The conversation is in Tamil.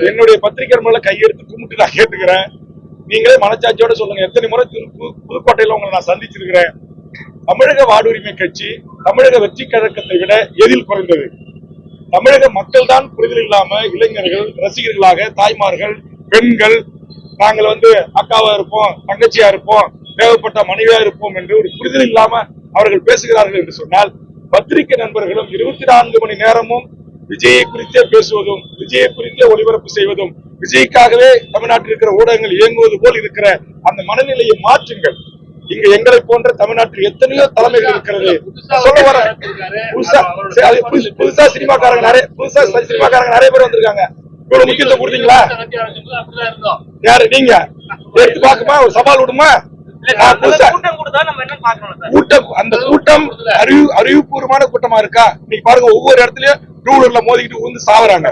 என்னுடைய பத்திரிகை மேல கையெழுத்து கும்பிட்டு நான் கேட்டுக்கிறேன். நீங்களே மனச்சாட்சியோட சொல்லுங்க. எத்தனை முறை புதுக்கோட்டையில உங்களை நான் சந்திச்சிருக்கிறேன். தமிழக வாடுரிமை கட்சி தமிழக வெற்றி கழகத்தை விட எதில் குறைந்தது? தமிழக மக்கள் தான் புரிதல் இல்லாம இளைஞர்கள் ரசிகர்களாக தாய்மார்கள் பெண்கள் நாங்கள் அக்காவா இருப்போம் தங்கச்சியா இருப்போம் தேவைப்பட்ட மனைவியா இருப்போம் என்று ஒரு புரிதல் இல்லாம அவர்கள் பேசுகிறார்கள் என்று சொன்னால் பத்திரிகை நண்பர்களும் 24 மணி நேரமும் விஜயை குறித்தே பேசுவதும் விஜயை குறித்தே ஒளிபரப்பு செய்வதும் விஜய்க்காகவே தமிழ்நாட்டில் இருக்கிற ஊடகங்கள் இயங்குவது போல் இருக்கிற அந்த மனநிலையை மாற்றுங்கள். இங்க எங்களை போன்ற தமிழ்நாட்டில் எத்தனையோ தலைமைகள் இருக்கிறது. சொல்ல வர புதுசா சினிமாக்காரங்க நிறைய பேர் வந்திருக்காங்க. இவ்வளவு முக்கியத்துவம் கொடுத்தீங்களா? யாரு நீங்க எடுத்து பாக்குமா? ஒரு சவால் விடுமா? கூட்டம் அந்த கூட்டம் அறிவுபூர்வமான கூட்டமா இருக்கா? நீங்க பாருங்க, ஒவ்வொரு இடத்துலயும் டூ வீலர்ல மோதிக்கிட்டு சாவறாங்க.